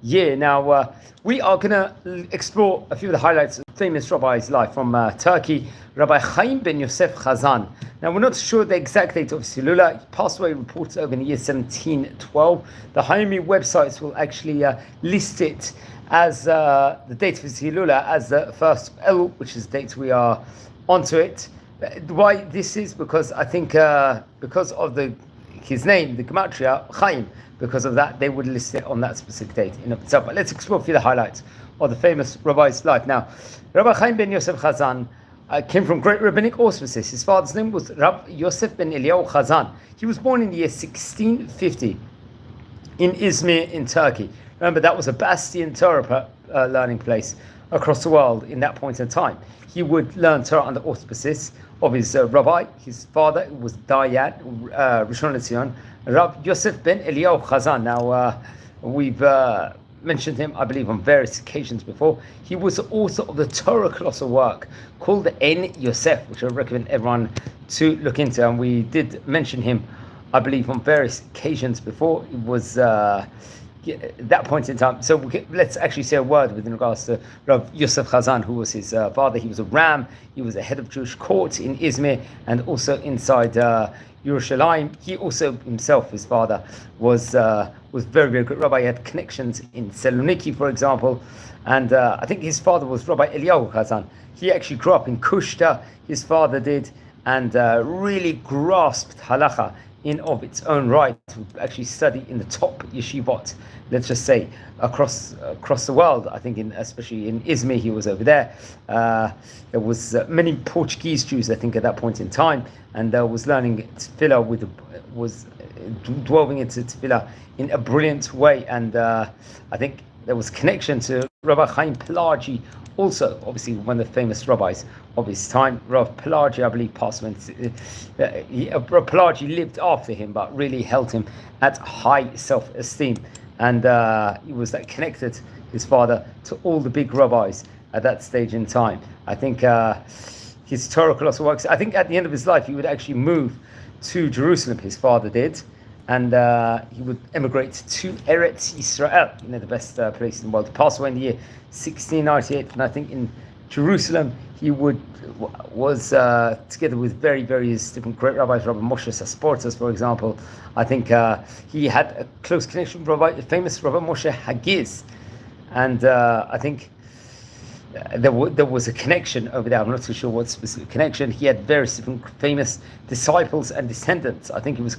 year. Now, we are going to explore a few of the highlights of the famous rabbi's life from Turkey, Rabbi Chaim ben Yosef Hazan. Now, we're not sure the exact date of his Hilula. He passed away, reported over in the year 1712. The Haimi websites will actually list it as the date of his Hilula as the first El, which is the date we are onto it. Why this is because I think because of his name, the gematria Chaim. Because of that, they would list it on that specific date in itself. But let's explore a few of the highlights of the famous rabbi's life. Now, Rabbi Chaim ben Yosef Hazan came from great rabbinic auspices. His father's name was Rabbi Yosef ben Eliyahu Hazan. He was born in the year 1650 in Izmir in Turkey. Remember, that was a bastion Torah learning place across the world in that point in time. He would learn Torah under auspices of his rabbi. His father was Dayan, Rishon LeZion, Rabbi Yosef ben Eliyahu Hazan. Now, we've mentioned him, I believe, on various occasions before. He was the author of the Torah colossal work called the En Yosef, which I recommend everyone to look into. And we did mention him, I believe, on various occasions before. It was at that point in time. So let's actually say a word with regards to Rabbi Yosef Hazan, who was his father. He was a ram. He was a head of Jewish court in Izmir and also inside Yerushalayim. He also himself, his father, was very, very good rabbi. He had connections in Saloniki, for example, and I think his father was Rabbi Eliyahu Hazan. He actually grew up in Kushta, his father did, and really grasped halacha in of its own right, to actually study in the top yeshivot, let's just say, across the world. I think especially in Izmir, he was over there. There was many Portuguese Jews, I think, at that point in time, and was learning tefillah was dwelling into tefillah in a brilliant way. And I think there was connection to Rabbi Chaim Pelagi, also obviously one of the famous rabbis of his time. Rav Pelagi, I believe, passed away. Rav Pelagi lived after him, but really held him at high self-esteem. And he was connected, his father, to all the big rabbis at that stage in time. I think his Torah colossal works, I think at the end of his life, he would actually move to Jerusalem, his father did. And he would emigrate to Eretz Israel, the best place in the world. He passed away in the year 1698, and I think in Jerusalem he was together with various different great rabbis, Rabbi Moshe Sasportas, for example. I think he had a close connection with famous Rabbi Moshe Hagiz, and I think there was a connection over there. I'm not too sure what specific connection. He had various different famous disciples and descendants. I think he was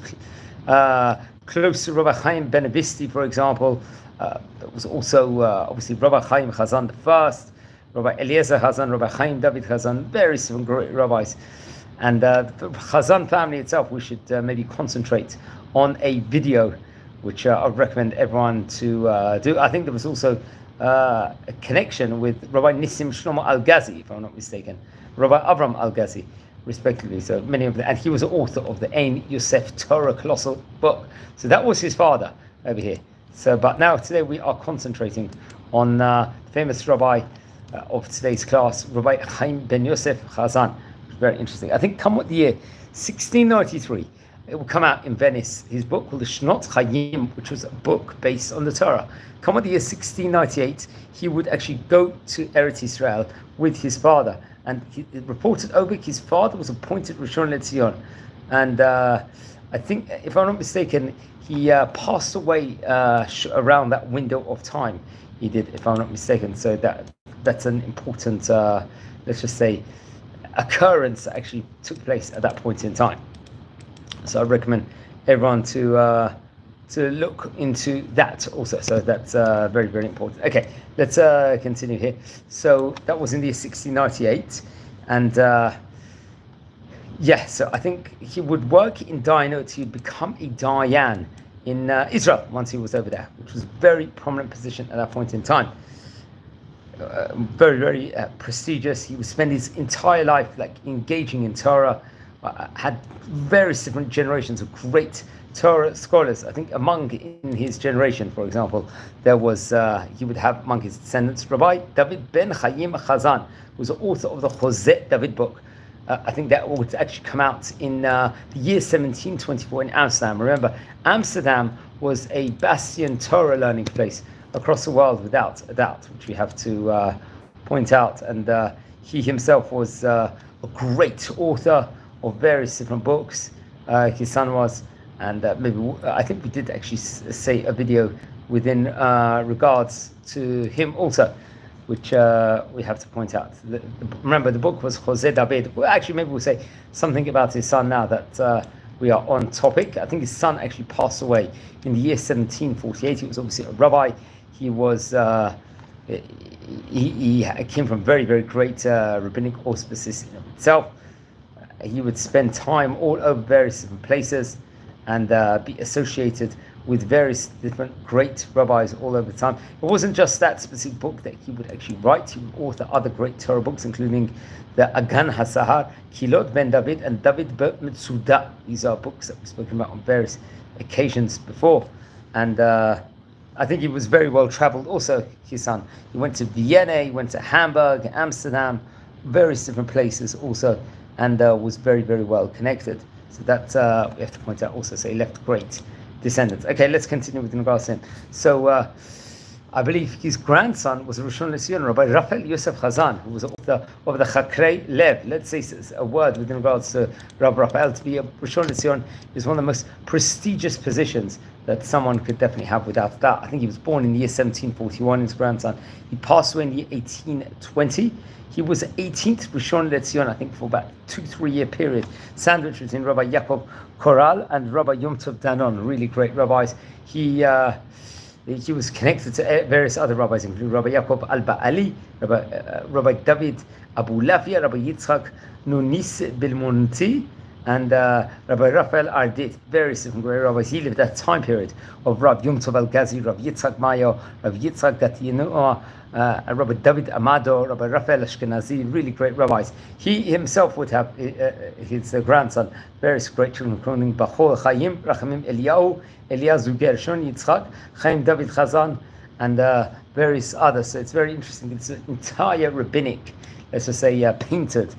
close to Rabbi Chaim ben Avisti, for example. There was also obviously Rabbi Chaim Hazan the first, Rabbi Eliezer Hazan, Rabbi Chaim David Hazan, various different great rabbis. And the Hazan family itself, we should maybe concentrate on a video, which I would recommend everyone to do. I think there was also a connection with Rabbi Nissim Shlomo Al-Ghazi, if I'm not mistaken, Rabbi Avram Al-Ghazi, respectively. So many of them, and he was the author of the En Yosef Torah colossal book. So that was his father over here. So, but now today we are concentrating on the famous rabbi of today's class, Rabbi Chaim ben Yosef Hazan. Very interesting. I think come what the year 1693, it will come out in Venice. His book called the Shnot, Chaim, which was a book based on the Torah. Come what the year 1698, he would actually go to Eretz Israel with his father. And he reported over his father was appointed Rishon LeZion, and I think, if I'm not mistaken, he passed away around that window of time. He did, if I'm not mistaken. So that's an important, let's just say, occurrence that actually took place at that point in time. So I recommend everyone to look into that also. So that's very, very important. Okay, let's continue here. So that was in the year 1698, and so I think he would work in Dayanut. He would become a Dayan in Israel once he was over there, which was a very prominent position at that point in time. Very, very prestigious. He would spend his entire life engaging in Torah. Had various different generations of great Torah scholars. I think in his generation, for example, there was he would have among his descendants Rabbi David ben Chaim Hazan, who was the author of the Choseh David book. I think that would actually come out in the year 1724 in Amsterdam. Remember, Amsterdam was a bastion Torah learning place across the world without a doubt, which we have to point out. And he himself was a great author of various different books. His son was, and I think we did actually say a video within regards to him also, which we have to point out. Remember, the book was Jose David. Well, actually, maybe we'll say something about his son now that we are on topic. I think his son actually passed away in the year 1748. He was obviously a rabbi. He was he came from very, very great rabbinic auspices in itself. He would spend time all over various different places and be associated with various different great rabbis all over the time. It wasn't just that specific book that he would actually write. He would author other great Torah books, including the Agan HaSahar, Kilot Ben David, and David B'Metzuda. These are books that we've spoken about on various occasions before. And I think he was very well traveled also, his son. He went to Vienna, he went to Hamburg, Amsterdam, various different places also, and was very, very well connected. So that we have to point out also. So he left great descendants. Okay, let's continue with regards to him. So I believe his grandson was Rishon LeZion, Rabbi Raphael Yosef Hazan, who was author of the Chakrei Lev. Let's say a word with regards to Rabbi Raphael. To be a Rishon LeZion is one of the most prestigious positions that someone could definitely have without that. I think he was born in the year 1741, his grandson. He passed away in the year 1820. He was 18th Rishon LeZion, I think, for about 2-3 year period, sandwiched between Rabbi Yaakov Koral and Rabbi Yom Tov Danon, really great rabbis. He was connected to various other rabbis, including Rabbi Yaakov Al-Ba'ali, Rabbi David Abu Lafia, Rabbi Yitzchak Nunis Bilmonti, and Rabbi Raphael Ardit, various different great rabbis. He lived that time period of Rabbi Yom Tov Al-Gazi, Rabbi Yitzchak Mayo, Rabbi Yitzchak Gatiyanoa, Rabbi David Amado, Rabbi Raphael Ashkenazi, really great rabbis. He himself would have his grandson, various great children, including Bachor Chaim, Rachamim Eliyahu, Eliezer Gershon, Yitzchak, Chaim David Hazan, and various others. So it's very interesting. It's an entire rabbinic, let's just say, painted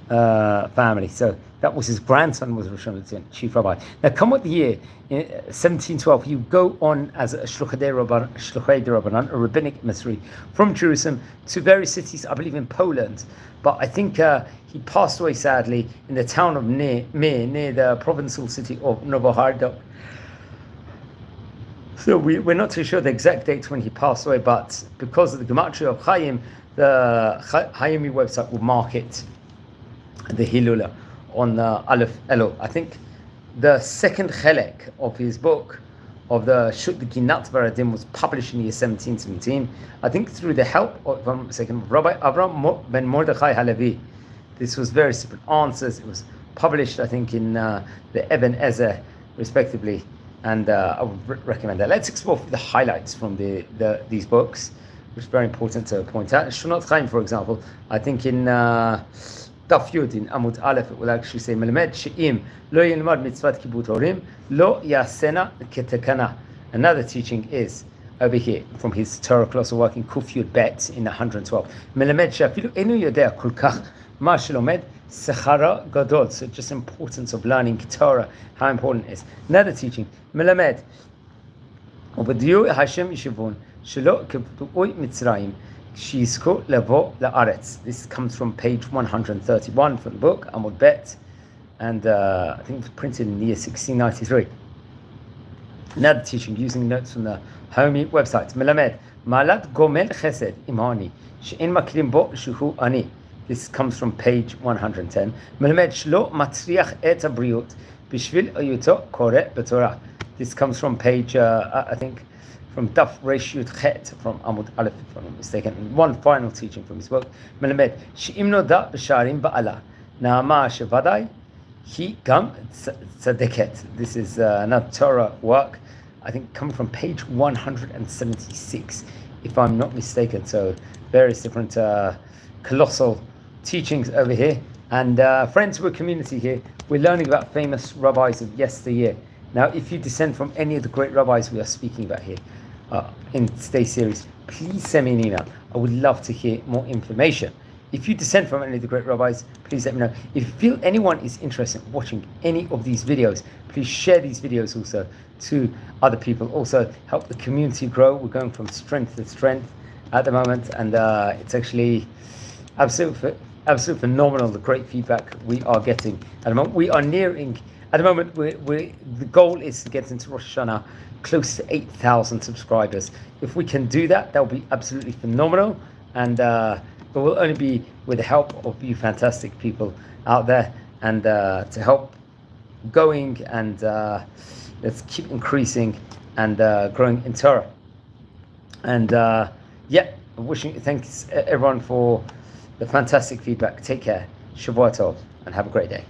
family. So that was his grandson, was Rishon LeZion, chief rabbi. Now, come what the year, in 1712, you go on as a Shluchei Rabbanan, a rabbinic emissary from Jerusalem to various cities, I believe in Poland. But I think he passed away sadly in the town of Mir, near the provincial city of Novohardok. So we're not too sure the exact date when he passed away, but because of the gematria of Chaim, the Chaimi website will mark it, the Hilula, on Aleph Elo. I think the second chelek of his book, of the Shut the Ginat Varadim, was published in the year 1717. I think through the help of, if I'm not mistaken, Rabbi Avram ben Mordechai Halevi. This was various different answers. It was published, I think, in the Eben Ezer, respectively. And I would recommend that. Let's explore the highlights from these books, which is very important to point out. Shonot Chaim, for example, I think in Daf Yud in Amud Aleph, it will actually say, Melamed she'im lo yilmad mitzvat kibut horim lo yasena ketekana. Another teaching is over here from his Torah colossal work in Kuf Yud Bet in 112. Melamed she'afilu enu yodea kol kach ma shelomed sechara gadol. So just importance of learning Torah, how important it is. Another teaching, Melamed ubediyu Hashem yishivun shelo kibutui Mitzrayim. This comes from page 131 from the book, Amud Bet, and I think it was printed in the year 1693. Another teaching using notes from the Homi website. Melamed, Malat Gomel Chesed Imani, She'en Maklim Bo Shuhu Ani. This comes from page 110. Melamed Shlo Matriach Et Abriut, Bishvil Ayuto Kore Betorah. This comes from page, I think, from Daf Reshut Chet from Amud Aleph, if I'm not mistaken. And one final teaching from his book, Melamed, She'im Noda B'Sharim Ba'ala, Naama Shevadai, Hi Gam Tzadeket. This is another Torah work, I think, coming from page 176, if I'm not mistaken. So various different colossal teachings over here. And friends, we're a community here. We're learning about famous rabbis of yesteryear. Now, if you descend from any of the great rabbis we are speaking about here, in today's series, please send me an email. I would love to hear more information. If you descend from any of the great rabbis, please let me know. If you feel anyone is interested in watching any of these videos, please share these videos also to other people. Also help the community grow. We're going from strength to strength at the moment, and it's actually absolutely phenomenal, the great feedback we are getting at the moment. We are nearing, at the moment, the goal is to get into Rosh Hashanah close to 8,000 subscribers. If we can do that, that will be absolutely phenomenal, and it will only be with the help of you fantastic people out there, and to help going, and let's keep increasing and growing in Torah. And thanks everyone for the fantastic feedback. Take care, Shavua Tov, and have a great day.